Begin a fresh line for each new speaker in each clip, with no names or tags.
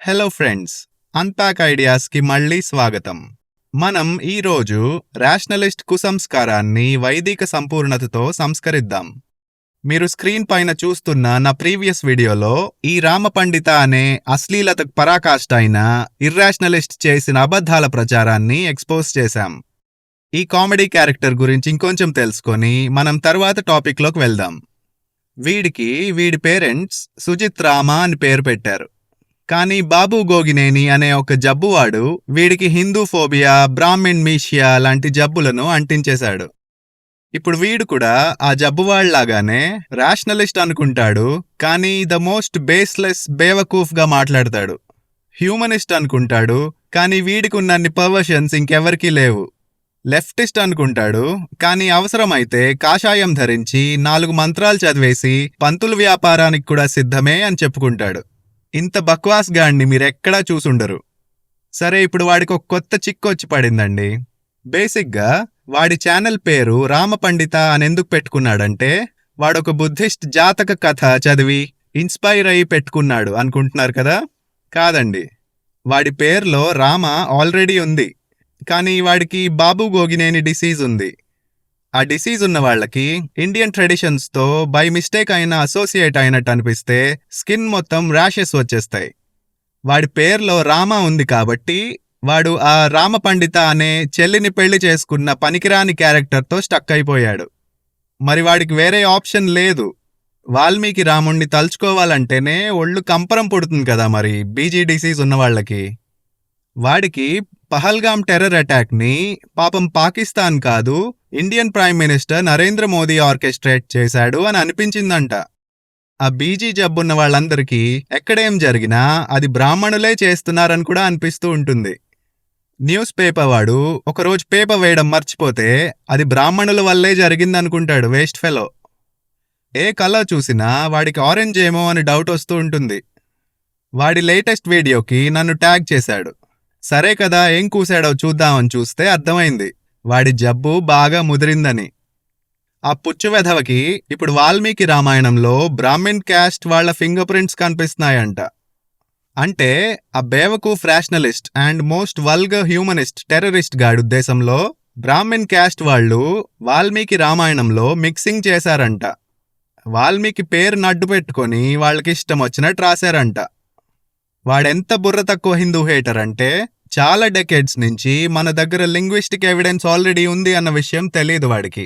Hello friends, unpack ఐడియాస్కి మళ్ళీ స్వాగతం. మనం ఈరోజు రేషనలిస్ట్ కుసంస్కారాన్ని వైదిక సంపూర్ణతతో సంస్కరిద్దాం. మీరు స్క్రీన్ పైన చూస్తున్న నా ప్రీవియస్ వీడియోలో ఈ రామపండిత అనే అశ్లీలత పరాకాష్ట అయిన ఇర్రేషనలిస్ట్ చేసిన అబద్ధాల ప్రచారాన్ని ఎక్స్పోజ్ చేశాం. ఈ కామెడీ క్యారెక్టర్ గురించి ఇంకొంచెం తెలుసుకొని మనం తర్వాత టాపిక్లోకి వెళ్దాం. వీడి పేరెంట్స్ సుజిత్ రామ అని పేరు పెట్టారు. కానీ బాబు గోగినేని అనే ఒక జబ్బువాడు వీడికి హిందూ ఫోబియా, బ్రాహ్మిన్ మీషియా లాంటి జబ్బులను అంటించేశాడు. ఇప్పుడు వీడు కూడా ఆ జబ్బువాళ్లాగానే రేషనలిస్ట్ అనుకుంటాడు, కానీ ద మోస్ట్ బేస్లెస్ బేవకూఫ్గా మాట్లాడతాడు. హ్యూమనిస్ట్ అనుకుంటాడు, కానీ వీడికి ఉన్నన్ని పర్వర్షన్స్ ఇంకెవరికీ లేవు. లెఫ్టిస్ట్ అనుకుంటాడు, కానీ అవసరమైతే కాషాయం ధరించి 4 మంత్రాలు చదివేసి పంతులు వ్యాపారానికి కూడా సిద్ధమే అని చెప్పుకుంటాడు. ఇంత బక్వాస్ గాడిని మీరెక్కడా చూసుండరు. సరే, ఇప్పుడు వాడికి ఒక కొత్త చిక్కొచ్చి పడిందండి. బేసిక్గా వాడి ఛానల్ పేరు రామపండిత అని ఎందుకు పెట్టుకున్నాడంటే, వాడొక బుద్ధిస్ట్ జాతక కథ చదివి ఇన్స్పైర్ అయ్యి పెట్టుకున్నాడు అనుకుంటున్నారు కదా? కాదండి, వాడి పేర్లో రామ ఆల్రెడీ ఉంది, కానీ వాడికి బాబు గోగినేని డిసీజ్ ఉంది. ఆ డిసీజ్ ఉన్న వాళ్ళకి ఇండియన్ ట్రెడిషన్స్తో బై మిస్టేక్ అయినా అసోసియేట్ అయినట్టు అనిపిస్తే స్కిన్ మొత్తం ర్యాషెస్ వచ్చేస్తాయి. వాడి పేర్లో రామ ఉంది కాబట్టి వాడు ఆ రామపండిత అనే చెల్లిని పెళ్లి చేసుకున్న పనికిరాని క్యారెక్టర్తో స్టక్ అయిపోయాడు. మరి వాడికి వేరే ఆప్షన్ లేదు. వాల్మీకి రాముణ్ణి తలుచుకోవాలంటేనే ఒళ్ళు కంపరం పుడుతుంది కదా మరి బీజీ డిసీజ్ ఉన్న వాళ్ళకి. వాడికి పహల్గామ్ టెర్రర్ అటాక్ని పాపం పాకిస్తాన్ కాదు, Indian prime minister Narendra Modi orchestrate చేశాడు అని అనిపించిందంట. ఆ బీజీ జబ్బున్న వాళ్ళందరికీ ఎక్కడేం జరిగినా అది బ్రాహ్మణులే చేస్తున్నారని కూడా అనిపిస్తూ ఉంటుంది. న్యూస్ పేపర్ వాడు ఒకరోజు పేపర్ వేయడం మర్చిపోతే అది బ్రాహ్మణుల వల్లే జరిగిందనుకుంటాడు. Waste fellow. ఏ కలర్ చూసినా వాడికి ఆరెంజ్ ఏమో అని డౌట్ వస్తూ ఉంటుంది. వాడి లేటెస్ట్ వీడియోకి నన్ను ట్యాగ్ చేశాడు. సరే కదా, ఏం కూశాడో చూద్దామని చూస్తే అర్థమైంది వాడి జబ్బు బాగా ముదిరిందని. ఆ పుచ్చు వెధవకి ఇప్పుడు వాల్మీకి రామాయణంలో బ్రాహ్మిన్ క్యాస్ట్ వాళ్ల ఫింగర్ ప్రింట్స్ కనిపిస్తున్నాయంట. అంటే ఆ బేవకూఫ్ rationalist and most vulgar humanist terrorist గాడి ఉద్దేశంలో బ్రాహ్మిన్ క్యాస్ట్ వాళ్ళు వాల్మీకి రామాయణంలో మిక్సింగ్ చేశారంట. వాల్మీకి పేరు నడ్డు పెట్టుకొని వాళ్ళకిష్టం వచ్చినట్టు రాశారంట. వాడెంత బుర్ర తక్కువ హిందూ హేటర్ అంటే, చాలా డెకేడ్స్ నుంచి మన దగ్గర లింగ్విస్టిక్ ఎవిడెన్స్ ఆల్రెడీ ఉంది అన్న విషయం తెలియదు వాడికి.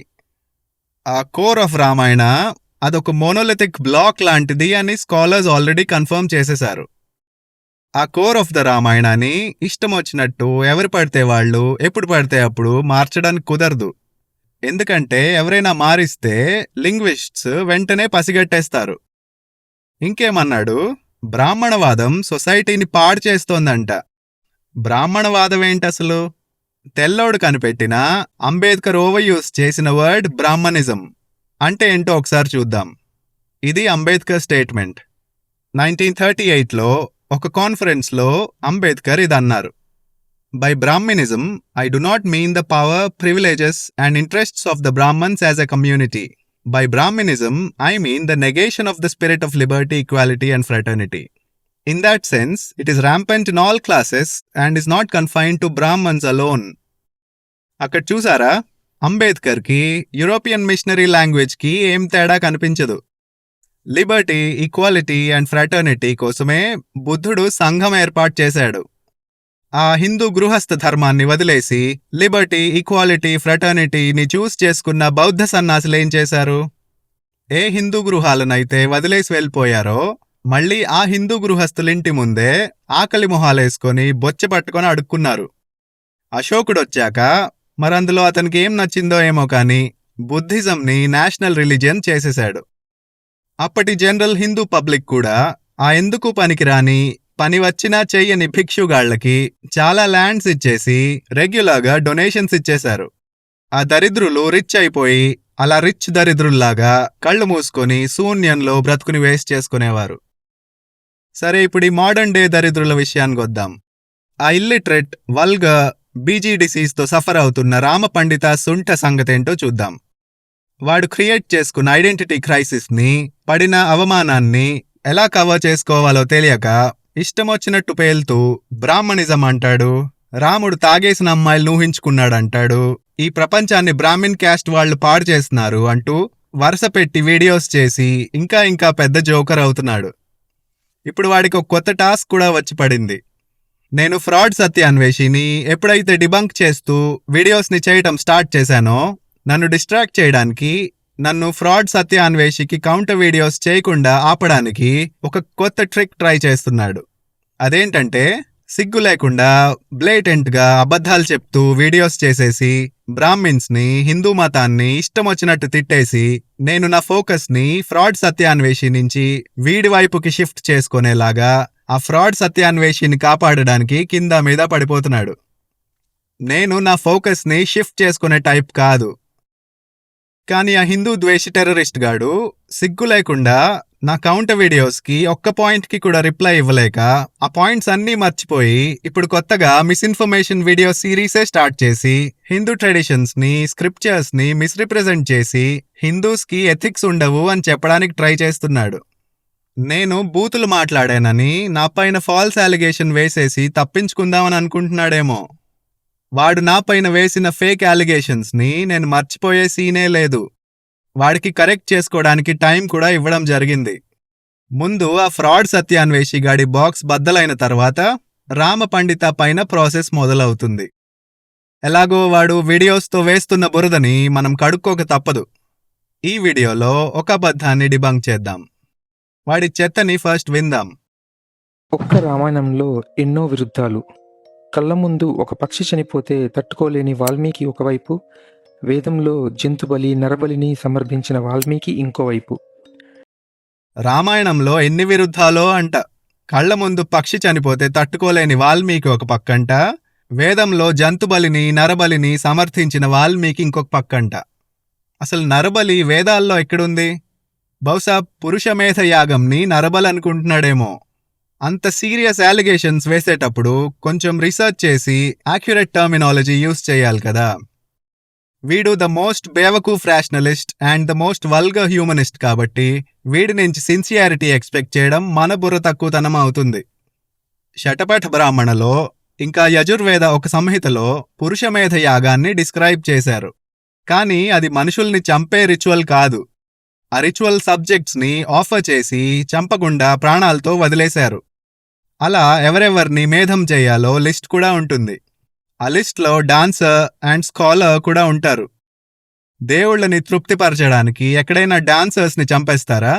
ఆ కోర్ ఆఫ్ రామాయణ అదొక మోనోలిథిక్ బ్లాక్ లాంటిది అని స్కాలర్స్ ఆల్రెడీ కన్ఫర్మ్ చేసేశారు. ఆ కోర్ ఆఫ్ ద రామాయణాన్ని ఇష్టం వచ్చినట్టు ఎవరు పడితే వాళ్ళు ఎప్పుడు పడితే అప్పుడు మార్చడానికి కుదరదు. ఎందుకంటే ఎవరైనా మారిస్తే లింగ్విస్ట్స్ వెంటనే పసిగట్టేస్తారు. ఇంకేమన్నాడు, బ్రాహ్మణవాదం సొసైటీని పాడు చేస్తోందంట. బ్రాహ్మణవాదం ఏంటసలు? తెల్లోడు కనిపెట్టిన అంబేద్కర్ ఓవర్యూస్ చేసిన వర్డ్ బ్రాహ్మణిజం అంటే ఏంటో ఒకసారి చూద్దాం. ఇది అంబేద్కర్ స్టేట్మెంట్. 1938లో ఒక కాన్ఫరెన్స్లో అంబేద్కర్ ఇదన్నారు: by Brahminism I do not mean the power, privileges and interests of the Brahmins as a community. By Brahminism, I mean the negation of the spirit of liberty, equality and fraternity. In that sense, it is rampant in all classes and is not confined to Brahmins alone. అక్కడ చూసారా, అంబేద్కర్కి European machinery లాంగ్వేజ్కి ఏం తేడా కనిపించదు. Liberty, equality and fraternity కోసమే బుద్ధుడు సంఘం ఏర్పాటు చేశాడు. ఆ హిందూ గృహస్థ ధర్మాన్ని వదిలేసి లిబర్టీ, ఈక్వాలిటీ, ఫ్రాటర్నిటీని చూస్ చేసుకున్న బౌద్ధ సన్యాసులు ఏం చేశారు? ఏ హిందూ గృహాలనైతే వదిలేసి వెళ్ళిపోయారో మళ్ళీ ఆ హిందూ గృహస్థులింటి ముందే ఆకలి మొహాలేసుకొని బొచ్చ పట్టుకొని అడుక్కున్నారు. అశోకుడొచ్చాక మరందులో అతనికి ఏం నచ్చిందో ఏమో కానీ బుద్ధిజంని నేషనల్ రిలీజియన్ చేసేశాడు. అప్పటి జనరల్ హిందూ పబ్లిక్ కూడా ఆ ఎందుకు పనికిరాని, పని వచ్చినా చెయ్యని భిక్షుగాళ్లకి చాలా ల్యాండ్స్ ఇచ్చేసి రెగ్యులర్గా డొనేషన్స్ ఇచ్చేశారు. ఆ దరిద్రులు రిచ్ అయిపోయి అలా రిచ్ దరిద్రుల్లాగా కళ్ళు మూసుకొని శూన్యంలో బ్రతుకుని వేస్ట్ చేసుకునేవారు. సరే, ఇప్పుడు ఈ మోడర్న్ డే దరిద్రుల విషయానికి వద్దాం. ఆ ఇల్లిటరేట్, వల్గర్, బీజీ డిసీజ్తో సఫర్ అవుతున్న రామపండిత సుంఠ సంగతేంటో చూద్దాం. వాడు క్రియేట్ చేసుకున్న ఐడెంటిటీ క్రైసిస్ని, పడిన అవమానాన్ని ఎలా కవర్ చేసుకోవాలో తెలియక ఇష్టమొచ్చినట్టు పేలుతూ బ్రాహ్మణిజం అంటాడు, రాముడు తాగేసిన అమ్మాయిలు ఊహించుకున్నాడంటాడు, ఈ ప్రపంచాన్ని బ్రాహ్మిన్ క్యాస్ట్ వాళ్ళు పాడు చేస్తున్నారు అంటూ వరుస పెట్టి వీడియోస్ చేసి ఇంకా పెద్ద జోకర్ అవుతున్నాడు. ఇప్పుడు వాడికి ఒక కొత్త టాస్క్ కూడా వచ్చి పడింది. నేను ఫ్రాడ్ సత్యాన్వేషిని ఎప్పుడైతే డిబంక్ చేస్తూ వీడియోస్ని చేయటం స్టార్ట్ చేశానో, నన్ను డిస్ట్రాక్ట్ చేయడానికి, నన్ను ఫ్రాడ్ సత్యాన్వేషికి కౌంటర్ వీడియోస్ చేయకుండా ఆపడానికి ఒక కొత్త ట్రిక్ ట్రై చేస్తున్నాడు. అదేంటంటే, సిగ్గు లేకుండా బ్లేటెంట్గా అబద్ధాలు చెప్తూ వీడియోస్ చేసేసి బ్రాహ్మిన్స్ని, హిందూ మతాన్ని ఇష్టమొచ్చినట్టు తిట్టేసి నేను నా ఫోకస్ని ఫ్రాడ్ సత్యాన్వేషి నుంచి వీడి వైపుకి షిఫ్ట్ చేసుకునేలాగా ఆ ఫ్రాడ్ సత్యాన్వేషిని కాపాడడానికి కింద మీద పడిపోతున్నాడు. నేను నా ఫోకస్ని షిఫ్ట్ చేసుకునే టైప్ కాదు. కానీ ఆ హిందూ ద్వేషి టెర్రరిస్ట్ గాడు సిగ్గు లేకుండా నా కౌంటర్ వీడియోస్కి ఒక్క పాయింట్కి కూడా రిప్లై ఇవ్వలేక ఆ పాయింట్స్ అన్నీ మర్చిపోయి ఇప్పుడు కొత్తగా మిస్ఇన్ఫర్మేషన్ వీడియో సిరీసే స్టార్ట్ చేసి హిందూ ట్రెడిషన్స్ని, స్క్రిప్చర్స్ని మిస్రిప్రజెంట్ చేసి హిందూస్కి ఎథిక్స్ ఉండవు అని చెప్పడానికి ట్రై చేస్తున్నాడు. నేను బూతులు మాట్లాడానని నాపైన ఫాల్స్ అలిగేషన్ వేసేసి తప్పించుకుందామని అనుకుంటున్నాడేమో. వాడు నాపైన వేసిన ఫేక్ అలిగేషన్స్ని నేను మర్చిపోయే సీనే లేదు. వాడికి కరెక్ట్ చేసుకోవడానికి టైం కూడా ఇవ్వడం జరిగింది. ముందు ఆ ఫ్రాడ్ సత్యాన్వేషి గాడి బాక్స్ బద్దలైన తర్వాత రామ పండిత పైన ప్రాసెస్ మొదలవుతుంది. ఎలాగో వాడు వీడియోస్తో వేస్తున్న బురదని మనం కడుక్కోక తప్పదు. ఈ వీడియోలో ఒక అబద్ధాన్ని డిబంక్ చేద్దాం. వాడి చెత్తని ఫస్ట్ విందాం.
ఒక్క రామాయణంలో ఎన్నో విరుద్ధాలు. కళ్ళ ముందు ఒక పక్షి చనిపోతే తట్టుకోలేని వాల్మీకి ఒకవైపు, వేదంలో జంతుబలి, నరబలిని సమర్థించిన వాల్మీకి ఇంకోవైపు.
రామాయణంలో ఎన్ని విరుద్ధాలో అంట. కళ్ల ముందు పక్షి చనిపోతే తట్టుకోలేని వాల్మీకి ఒక పక్కంట, వేదంలో జంతుబలిని, నరబలిని సమర్థించిన వాల్మీకి ఇంకొక పక్కంట. అసలు నరబలి వేదాల్లో ఎక్కడుంది? బహుశా పురుషమేధ యాగంని నరబలనుకుంటున్నాడేమో. అంత సీరియస్ అలిగేషన్స్ వేసేటప్పుడు కొంచెం రీసెర్చ్ చేసి యాక్యురేట్ టర్మినాలజీ యూస్ చేయాలి కదా. వీడు ద మోస్ట్ బేవకూఫ్ rationalist and the most vulgar humanist కాబట్టి వీడి నుంచి సిన్సియారిటీ ఎక్స్పెక్ట్ చేయడం మన బుర్ర తక్కువతనం అవుతుంది. శటపథ బ్రాహ్మణలో ఇంకా యజుర్వేద ఒక సంహితలో పురుషమేధ యాగాన్ని డిస్క్రైబ్ చేశారు. కానీ అది మనుషుల్ని చంపే రిచువల్ కాదు. ఆ రిచువల్ సబ్జెక్ట్స్ని ఆఫర్ చేసి చంపకుండా ప్రాణాలతో వదిలేశారు. అలా ఎవరెవర్ని మేధం చేయాలో లిస్ట్ కూడా ఉంటుంది. ఆ లిస్ట్లో డాన్సర్ అండ్ స్కాలర్ కూడా ఉంటారు. దేవుళ్ళని తృప్తిపరచడానికి ఎక్కడైనా డాన్సర్స్ని చంపేస్తారా?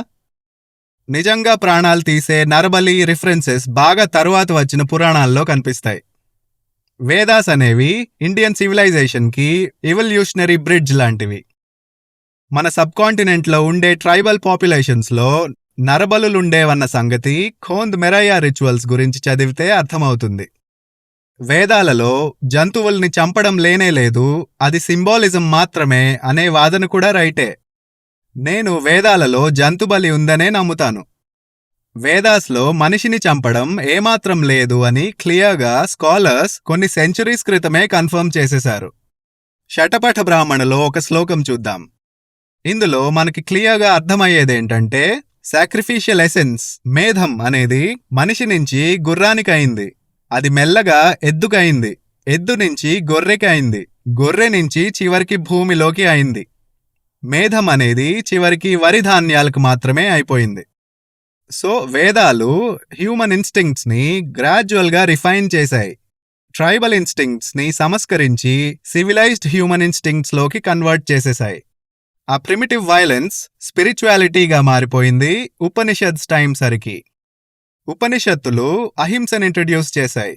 నిజంగా ప్రాణాలు తీసే నరబలి రిఫరెన్సెస్ బాగా తరువాత వచ్చిన పురాణాల్లో కనిపిస్తాయి. వేదాస్ అనేవి ఇండియన్ సివిలైజేషన్కి ఎవల్యూషనరీ బ్రిడ్జ్ లాంటివి. మన సబ్ కాంటినెంట్లో ఉండే ట్రైబల్ పాపులేషన్స్లో నరబలులుండేవన్న సంగతి ఖోంద్ మెరయ్య రిచువల్స్ గురించి చదివితే అర్థమవుతుంది. వేదాలలో జంతువుల్ని చంపడం లేనేలేదు, అది సింబాలిజం మాత్రమే అనే వాదన కూడా రైటే. నేను వేదాలలో జంతుబలి ఉందనే నమ్ముతాను. వేదాస్లో మనిషిని చంపడం ఏమాత్రం లేదు అని క్లియర్గా స్కాలర్స్ కొన్ని సెంచురీస్ క్రితమే కన్ఫర్మ్ చేసేశారు. శటపథ బ్రాహ్మణలో ఒక శ్లోకం చూద్దాం. ఇందులో మనకి క్లియర్గా అర్థమయ్యేదేంటంటే, సాక్రిఫిషియల్ ఎసెన్స్ మేధం అనేది మనిషి నుంచి గుర్రానికయింది, అది మెల్లగా ఎద్దుకయింది, ఎద్దు నుంచి గొర్రెకి అయింది, గొర్రె నుంచి చివరికి భూమిలోకి అయింది. మేధం అనేది చివరికి వరి ధాన్యాలకు మాత్రమే అయిపోయింది. సో వేదాలు హ్యూమన్ ఇన్స్టింక్ట్స్ని గ్రాడ్యువల్గా రిఫైన్ చేశాయి. ట్రైబల్ ఇన్స్టింక్ట్స్ని సంస్కరించి సివిలైజ్డ్ హ్యూమన్ ఇన్స్టింక్ట్స్లోకి కన్వర్ట్ చేసేశాయి. ఆ ప్రిమిటివ్ వైలెన్స్ స్పిరిచువాలిటీగా మారిపోయింది ఉపనిషద్స్ టైం సరికి. ఉపనిషత్తులు అహింసను ఇంట్రడ్యూస్ చేశాయి.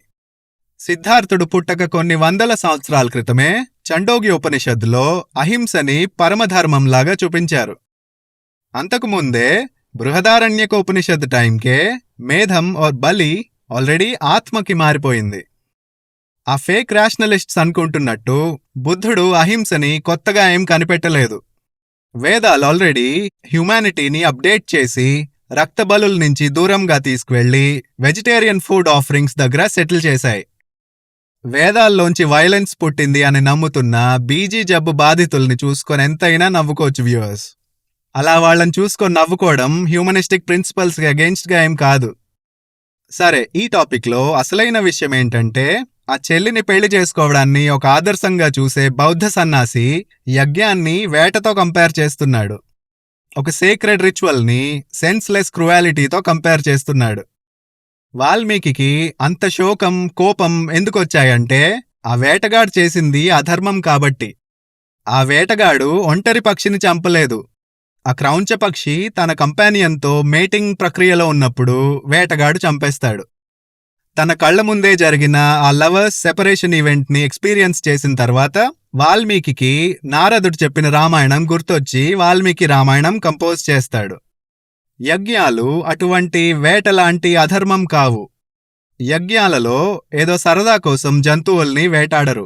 సిద్ధార్థుడు పుట్టక కొన్ని వందల సంవత్సరాల క్రితమే చండోగ్య ఉపనిషత్తులో అహింసని పరమధర్మంలాగా చూపించారు. అంతకుముందే బృహదారణ్యక ఉపనిషత్తు టైంకే మేధం ఆర్ బలి ఆల్రెడీ ఆత్మకి మారిపోయింది. ఆ ఫేక్ రేషనలిస్ట్స్ అనుకుంటున్నట్టు బుద్ధుడు అహింసని కొత్తగా ఏం కనిపెట్టలేదు. వేదాలు ఆల్రెడీ హ్యుమానిటీని అప్డేట్ చేసి రక్తబలుల నుంచి దూరంగా తీసుకువెళ్లి వెజిటేరియన్ ఫుడ్ ఆఫరింగ్స్ దగ్గర సెటిల్ చేశాయి. వేదాల్లోంచి వైలెన్స్ పుట్టింది అని నమ్ముతున్న బీజీ జబ్బు బాధితుల్ని చూసుకొని ఎంతైనా నవ్వుకోవచ్చు వ్యూవర్స్. అలా వాళ్ళని చూసుకొని నవ్వుకోవడం హ్యూమనిస్టిక్ ప్రిన్సిపల్స్కి అగెయిన్స్ట్గా ఏం కాదు. సరే, ఈ టాపిక్లో అసలైన విషయం ఏంటంటే, ఆ చెల్లిని పెళ్లి చేసుకోవడాన్ని ఒక ఆదర్శంగా చూసే బౌద్ధ సన్యాసి యజ్ఞాన్ని వేటతో కంపేర్ చేస్తున్నాడు. ఒక సేక్రెడ్ రిచువల్ని సెన్స్లెస్ క్రువాలిటీతో కంపేర్ చేస్తున్నాడు. వాల్మీకి అంత శోకం, కోపం ఎందుకొచ్చాయంటే, ఆ వేటగాడు చేసింది అధర్మం కాబట్టి. ఆ వేటగాడు ఒంటరి పక్షిని చంపలేదు. ఆ క్రౌంచ పక్షి తన కంపానియన్తో మేటింగ్ ప్రక్రియలో ఉన్నప్పుడు వేటగాడు చంపేస్తాడు. తన కళ్ల ముందే జరిగిన ఆ లవర్స్ సెపరేషన్ ఈవెంట్ని ఎక్స్పీరియన్స్ చేసిన తర్వాత వాల్మీకి నారదుడు చెప్పిన రామాయణం గుర్తొచ్చి వాల్మీకి రామాయణం కంపోజ్ చేస్తాడు. యజ్ఞాలు అటువంటి వేటలాంటి అధర్మం కావు. యజ్ఞాలలో ఏదో సరదా కోసం జంతువుల్ని వేటాడరు.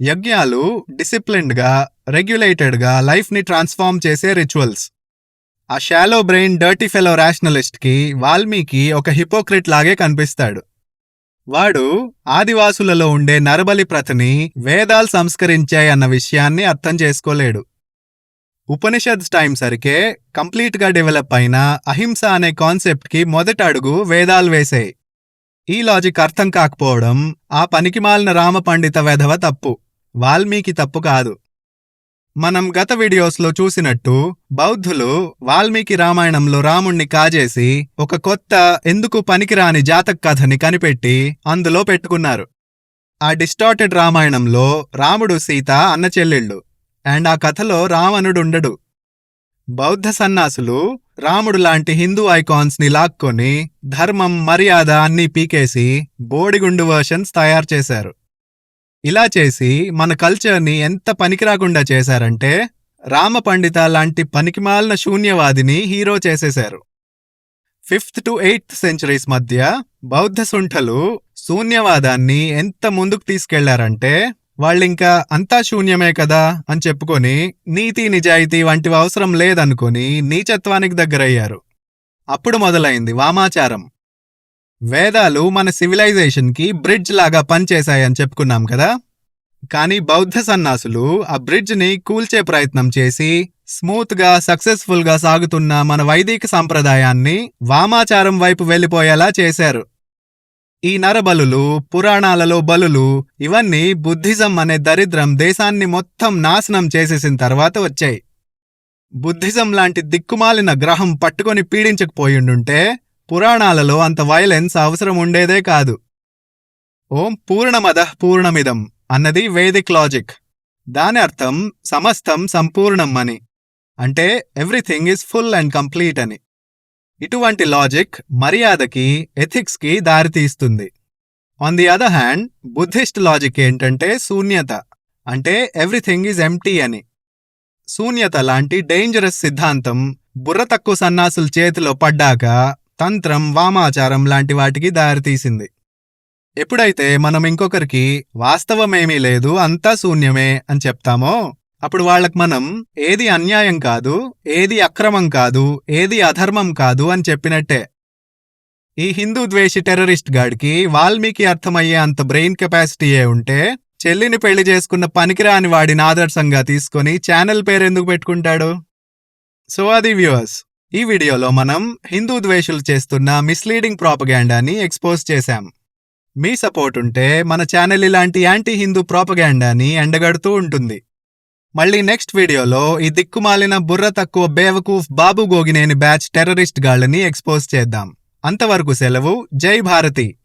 యజ్ఞాలు డిసిప్లిన్డ్గా, రెగ్యులేటెడ్గా లైఫ్ని ట్రాన్స్ఫార్మ్ చేసే రిచువల్స్. ఆ షాలో బ్రెయిన్ డర్టీ ఫెలో రేషనలిస్ట్కి వాల్మీకి ఒక హిపోక్రిట్ లాగే కనిపిస్తాడు. వాడు ఆదివాసులలో ఉండే నరబలి ప్రథని వేదాలు సంస్కరించాయన్న విషయాన్ని అర్థం చేసుకోలేడు. ఉపనిషద్స్ టైం సరికే కంప్లీట్గా డెవలప్ అయిన అహింస అనే కాన్సెప్ట్కి మొదటి అడుగు వేదాలు వేశాయి. ఈ లాజిక్ అర్థం కాకపోవడం ఆ పనికిమాలిన రామపండిత వెధవ తప్పు, వాల్మీకి తప్పు కాదు. మనం గత వీడియోస్లో చూసినట్టు బౌద్ధులు వాల్మీకి రామాయణంలో రాముణ్ణి కాజేసి ఒక కొత్త, ఎందుకు పనికిరాని జాతక కథని కనిపెట్టి అందులో పెట్టుకున్నారు. ఆ డిస్టార్టెడ్ రామాయణంలో రాముడు, సీత అన్న చెల్లెళ్ళు, అండ్ ఆ కథలో రావణుడుండడు. బౌద్ధ సన్యాసులు రాముడు లాంటి హిందూ ఐకాన్స్ని లాక్కొని ధర్మం, మర్యాద అన్నీ పీకేసి బోడిగుండు వర్షన్స్ తయారు చేశారు. ఇలా చేసి మన కల్చర్ని ఎంత పనికిరాకుండా చేశారంటే, రామపండిత లాంటి పనికిమాలిన శూన్యవాదిని హీరో చేసేశారు. 5th to 8th సెంచరీస్ మధ్య బౌద్ధ సుంఠలు శూన్యవాదాన్ని ఎంత ముందుకు తీసుకెళ్లారంటే, వాళ్ళింకా అంతా శూన్యమే కదా అని చెప్పుకొని నీతి, నిజాయితీ వంటివి అవసరం లేదనుకొని నీచత్వానికి దగ్గరయ్యారు. అప్పుడు మొదలైంది వామాచారం. వేదాలు మన సివిలైజేషన్కి బ్రిడ్జ్ లాగా పనిచేశాయని చెప్పుకున్నాం కదా. కానీ బౌద్ధ సన్యాసులు ఆ బ్రిడ్జ్ని కూల్చే ప్రయత్నం చేసి స్మూత్గా, సక్సెస్ఫుల్గా సాగుతున్న మన వైదిక సంప్రదాయాన్ని వామాచారం వైపు వెళ్ళిపోయేలా చేశారు. ఈ నరబలులు, పురాణాలలో బలులు ఇవన్నీ బుద్ధిజం అనే దరిద్రం దేశాన్ని మొత్తం నాశనం చేసేసిన తర్వాత వచ్చాయి. బుద్ధిజం లాంటి దిక్కుమాలిన గ్రహం పట్టుకొని పీడించకపోయిండుంటే పురాణాలలో అంత వైలెన్స్ అవసరం ఉండేదే కాదు. ఓం పూర్ణమదః పూర్ణమిదం అన్నది వేదిక్ లాజిక్. దాని అర్థం సమస్తం సంపూర్ణం అని, అంటే everything is full and complete అని. ఇటువంటి లాజిక్ మర్యాదకి, ఎథిక్స్కి దారితీస్తుంది. On the other hand Buddhist logic ఏంటంటే శూన్యత, అంటే ఎవ్రీథింగ్ ఈజ్ ఎంప్టీ అని. శూన్యత లాంటి డేంజరస్ సిద్ధాంతం బుర్ర తక్కువ సన్నాసుల చేతిలో పడ్డాక తంత్రం, వామాచారం లాంటి వాటికి దారితీసింది. ఎప్పుడైతే మనం ఇంకొకరికి వాస్తవమేమీ లేదు, అంతా శూన్యమే అని చెప్తామో అప్పుడు వాళ్ళకి మనం ఏది అన్యాయం కాదు, ఏది అక్రమం కాదు, ఏది అధర్మం కాదు అని చెప్పినట్టే. ఈ హిందూ ద్వేషి టెర్రరిస్ట్ గాడికి వాల్మీకి అర్థమయ్యే అంత బ్రెయిన్ కెపాసిటీయే ఉంటే చెల్లిని పెళ్లి చేసుకున్న పనికిరాని వాడిని ఆదర్శంగా తీసుకొని ఛానల్ పేరెందుకు పెట్టుకుంటాడు? సో అది వ్యూవర్స్, ఈ వీడియోలో మనం హిందూ ద్వేషులు చేస్తున్న మిస్లీడింగ్ ప్రాపగాండాని ఎక్స్పోజ్ చేశాం. మీ సపోర్ట్ ఉంటే మన ఛానల్ ఇలాంటి యాంటీ హిందూ ప్రాపగాండాని ఎండగడుతూ ఉంటుంది. మళ్ళీ నెక్స్ట్ వీడియోలో ఈ దిక్కుమాలిన, బుర్ర తక్కువ, బేవకూఫ్ బాబు గోగినేని బ్యాచ్ టెర్రరిస్ట్ గాళ్ళని ఎక్స్పోజ్ చేద్దాం. అంతవరకు సెలవు. జై భారతి.